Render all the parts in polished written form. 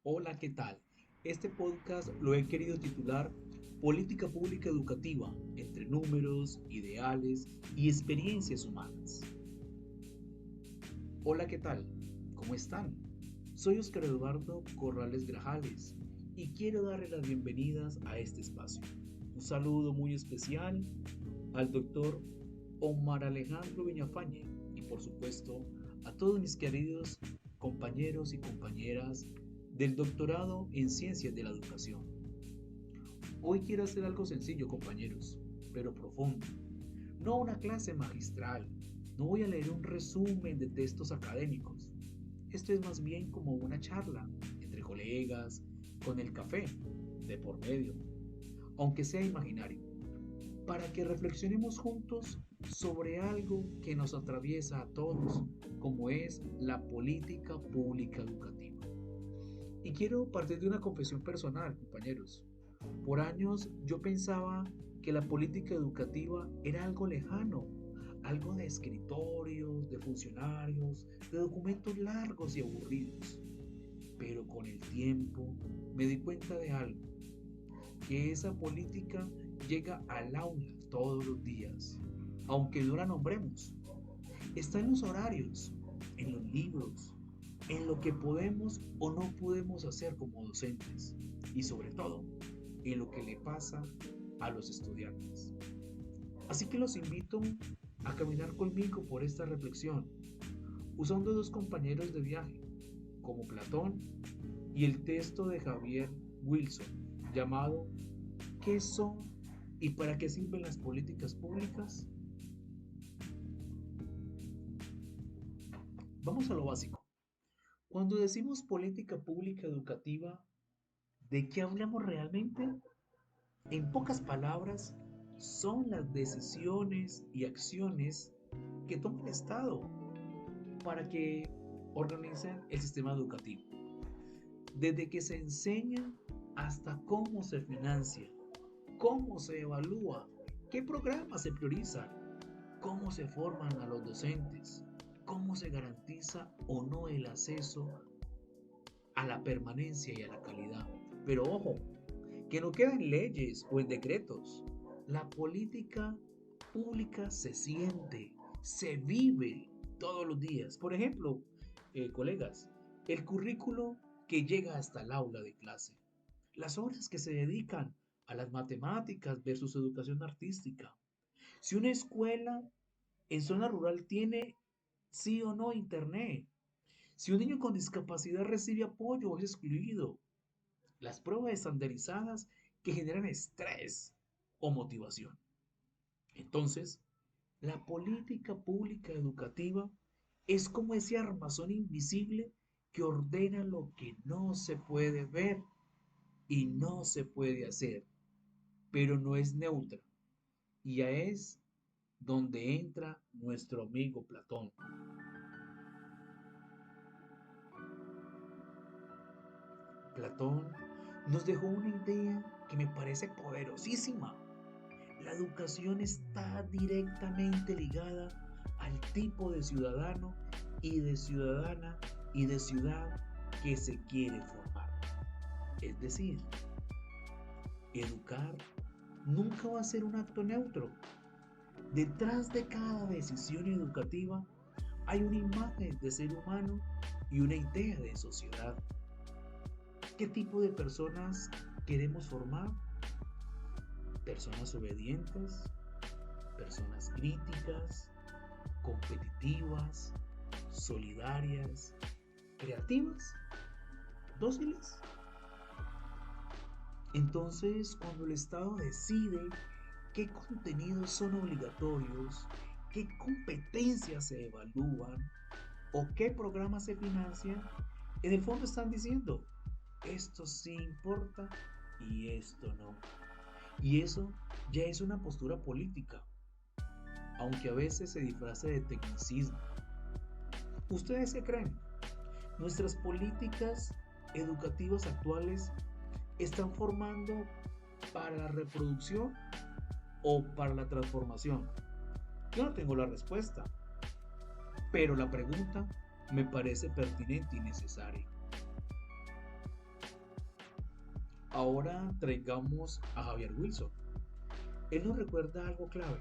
Hola, ¿qué tal? Este podcast lo he querido titular Política Pública Educativa entre números, ideales y experiencias humanas. Hola, ¿qué tal? ¿Cómo están? Soy Oscar Eduardo Corrales Grajales y quiero darle las bienvenidas a este espacio. Un saludo muy especial al doctor Omar Alejandro Viñafañe y por supuesto a todos mis queridos compañeros y compañeras del doctorado en Ciencias de la Educación. Hoy quiero hacer algo sencillo, compañeros, pero profundo. No una clase magistral, no voy a leer un resumen de textos académicos. Esto es más bien como una charla entre colegas, con el café de por medio, aunque sea imaginario, para que reflexionemos juntos sobre algo que nos atraviesa a todos, como es la política pública educativa. Y quiero partir de una confesión personal, compañeros. Por años yo pensaba que la política educativa era algo lejano, algo de escritorios, de funcionarios, de documentos largos y aburridos. Pero con el tiempo me di cuenta de algo, que esa política llega al aula todos los días, aunque no la nombremos. Está en los horarios, en los libros, en lo que podemos o no podemos hacer como docentes y sobre todo en lo que le pasa a los estudiantes. Así que los invito a caminar conmigo por esta reflexión, usando dos compañeros de viaje, como Platón y el texto de Javier Wilson, llamado ¿Qué son y para qué sirven las políticas públicas? Vamos a lo básico. Cuando decimos política pública educativa, ¿de qué hablamos realmente? En pocas palabras, son las decisiones y acciones que toma el Estado para que organicen el sistema educativo. Desde que se enseña hasta cómo se financia, cómo se evalúa, qué programas se priorizan, cómo se forman a los docentes, cómo se garantiza o no el acceso a la permanencia y a la calidad. Pero ojo, que no queda en leyes o en decretos. La política pública se siente, se vive todos los días. Por ejemplo, colegas, el currículo que llega hasta el aula de clase, las horas que se dedican a las matemáticas versus educación artística. Si una escuela en zona rural tiene sí o no internet, si un niño con discapacidad recibe apoyo o es excluido, las pruebas estandarizadas que generan estrés o motivación. Entonces, la política pública educativa es como ese armazón invisible que ordena lo que no se puede ver y no se puede hacer, pero no es neutra. Y ahí es donde entra nuestro amigo Platón. Platón nos dejó una idea que me parece poderosísima. La educación está directamente ligada al tipo de ciudadano y de ciudadana y de ciudad que se quiere formar. Es decir, educar nunca va a ser un acto neutro. Detrás de cada decisión educativa hay una imagen de ser humano y una idea de sociedad. ¿Qué tipo de personas queremos formar? Personas obedientes, personas críticas, competitivas, solidarias, creativas, dóciles. Entonces, cuando el Estado decide qué contenidos son obligatorios, qué competencias se evalúan o qué programas se financian, en el fondo están diciendo, esto sí importa y esto no. Y eso ya es una postura política, aunque a veces se disfrace de tecnicismo. ¿Ustedes qué creen? ¿Nuestras políticas educativas actuales están formando para la reproducción o para la transformación? Yo no tengo la respuesta, pero la pregunta me parece pertinente y necesaria. Ahora traigamos a Javier Wilson. Él nos recuerda algo clave.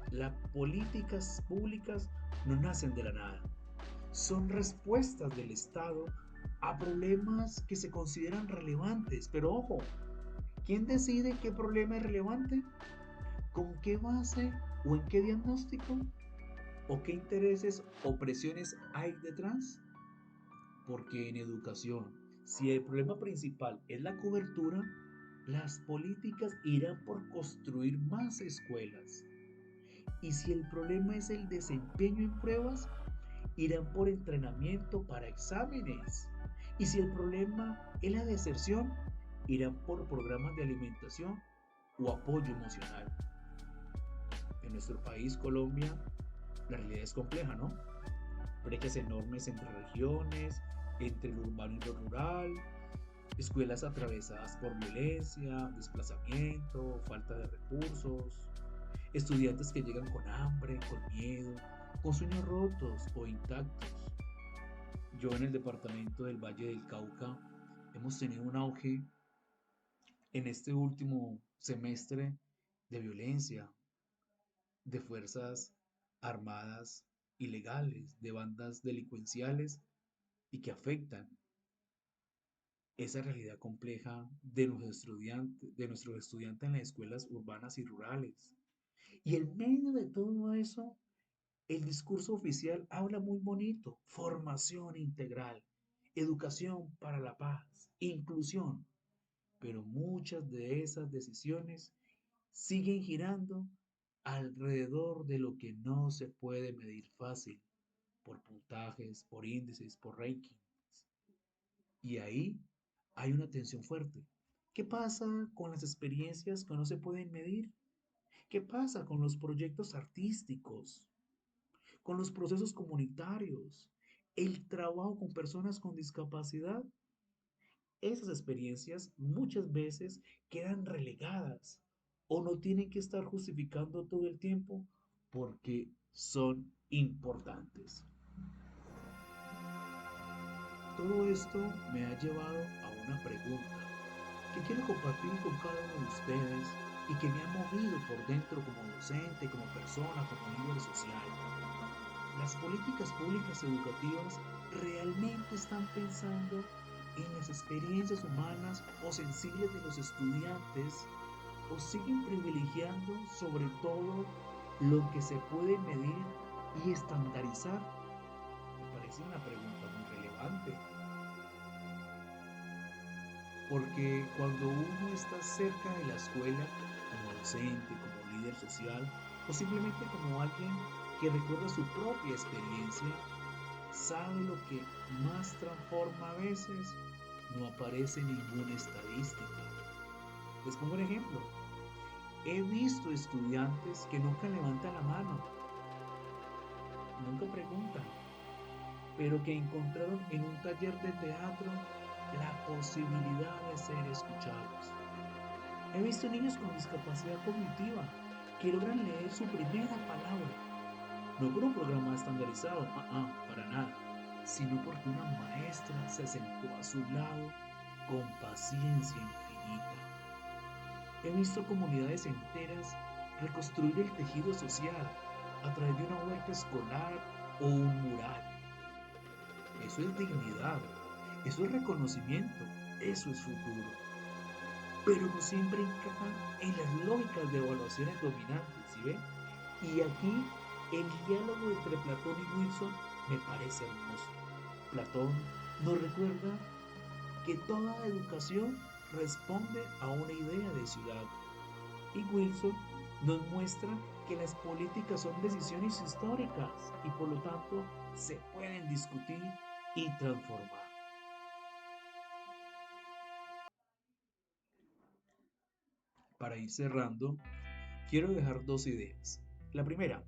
Las políticas públicas no nacen de la nada. Son respuestas del Estado a problemas que se consideran relevantes. Pero ojo, ¿quién decide qué problema es relevante? ¿Con qué base o en qué diagnóstico? ¿O qué intereses o presiones hay detrás? Porque en educación, si el problema principal es la cobertura, las políticas irán por construir más escuelas. Y si el problema es el desempeño en pruebas, irán por entrenamiento para exámenes. Y si el problema es la deserción, irán por programas de alimentación o apoyo emocional. En nuestro país, Colombia, la realidad es compleja, ¿no? Brechas enormes entre regiones, entre lo urbano y lo rural, escuelas atravesadas por violencia, desplazamiento, falta de recursos, estudiantes que llegan con hambre, con miedo, con sueños rotos o intactos. Yo en el departamento del Valle del Cauca hemos tenido un auge en este último semestre de violencia, de fuerzas armadas ilegales, de bandas delincuenciales y que afectan esa realidad compleja de nuestros estudiantes en las escuelas urbanas y rurales. Y en medio de todo eso, el discurso oficial habla muy bonito: formación integral, educación para la paz, inclusión. Pero muchas de esas decisiones siguen girando alrededor de lo que no se puede medir fácil, por puntajes, por índices, por rankings. Y ahí hay una tensión fuerte. ¿Qué pasa con las experiencias que no se pueden medir? ¿Qué pasa con los proyectos artísticos, con los procesos comunitarios, el trabajo con personas con discapacidad? Esas experiencias muchas veces quedan relegadas o no tienen que estar justificando todo el tiempo porque son importantes. Todo esto me ha llevado a una pregunta que quiero compartir con cada uno de ustedes y que me ha movido por dentro como docente, como persona, como líder social. ¿Las políticas públicas educativas realmente están pensando en las experiencias humanas o sensibles de los estudiantes o siguen privilegiando sobre todo lo que se puede medir y estandarizar? Me parece una pregunta muy relevante, porque cuando uno está cerca de la escuela, como docente, como líder social, o simplemente como alguien que recuerda su propia experiencia, sabe lo que más transforma a veces. No aparece ninguna estadística. Les pongo un ejemplo. He visto estudiantes que nunca levantan la mano, nunca preguntan, pero que encontraron en un taller de teatro la posibilidad de ser escuchados. He visto niños con discapacidad cognitiva que logran leer su primera palabra, no por un programa estandarizado, para nada, sino porque una maestra se sentó a su lado con paciencia infinita. He visto comunidades enteras reconstruir el tejido social a través de una huerta escolar o un mural. Eso es dignidad, eso es reconocimiento, eso es futuro. Pero no siempre encajan en las lógicas de evaluaciones dominantes, ¿sí ven? Y aquí el diálogo entre Platón y Wilson me parece hermoso. Platón nos recuerda que toda educación responde a una idea de ciudad. Y Wilson nos muestra que las políticas son decisiones históricas y por lo tanto se pueden discutir y transformar. Para ir cerrando, quiero dejar dos ideas. La primera: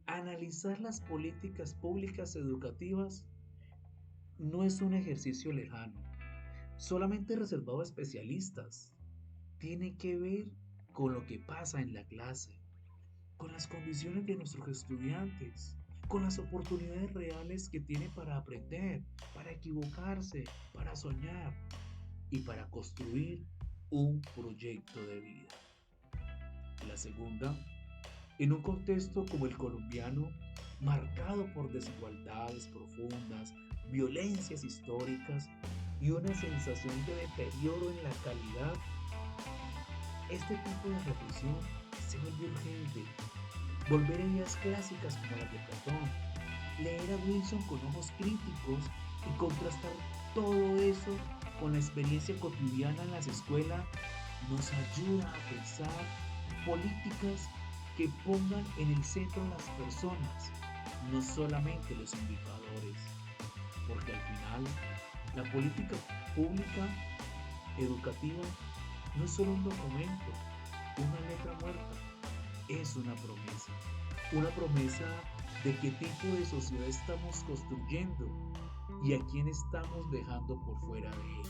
analizar las políticas públicas educativas no es un ejercicio lejano, solamente reservado a especialistas. Tiene que ver con lo que pasa en la clase, con las condiciones de nuestros estudiantes, con las oportunidades reales que tiene para aprender, para equivocarse, para soñar. y para construir un proyecto de vida. La segunda, en un contexto como el colombiano, marcado por desigualdades profundas, violencias históricas y una sensación de deterioro en la calidad, este tipo de reflexión se vuelve urgente. Volver a ideas clásicas como las de Platón, leer a Wilson con ojos críticos y contrastar todo eso con la experiencia cotidiana en las escuelas nos ayuda a pensar políticas que pongan en el centro a las personas, no solamente los indicadores, porque al final la política pública educativa no es solo un documento, una letra muerta, es una promesa de qué tipo de sociedad estamos construyendo y a quién estamos dejando por fuera de ella.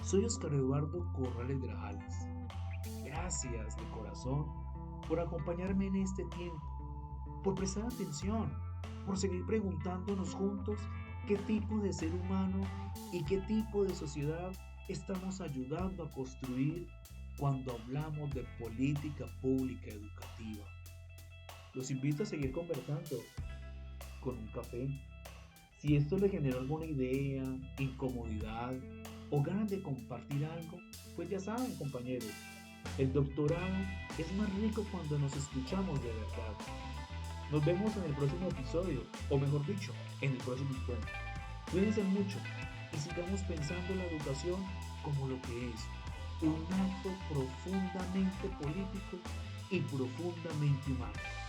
Soy Oscar Eduardo Corrales Grajales. Gracias de corazón por acompañarme en este tiempo, por prestar atención, por seguir preguntándonos juntos qué tipo de ser humano y qué tipo de sociedad estamos ayudando a construir cuando hablamos de política pública educativa. Los invito a seguir conversando con un café. Si esto le generó alguna idea, incomodidad o ganas de compartir algo, pues ya saben, compañeros, el doctorado es más rico cuando nos escuchamos de verdad. Nos vemos en el próximo episodio, o mejor dicho, en el próximo encuentro. Cuídense mucho y sigamos pensando en la educación como lo que es, un acto profundamente político y profundamente humano.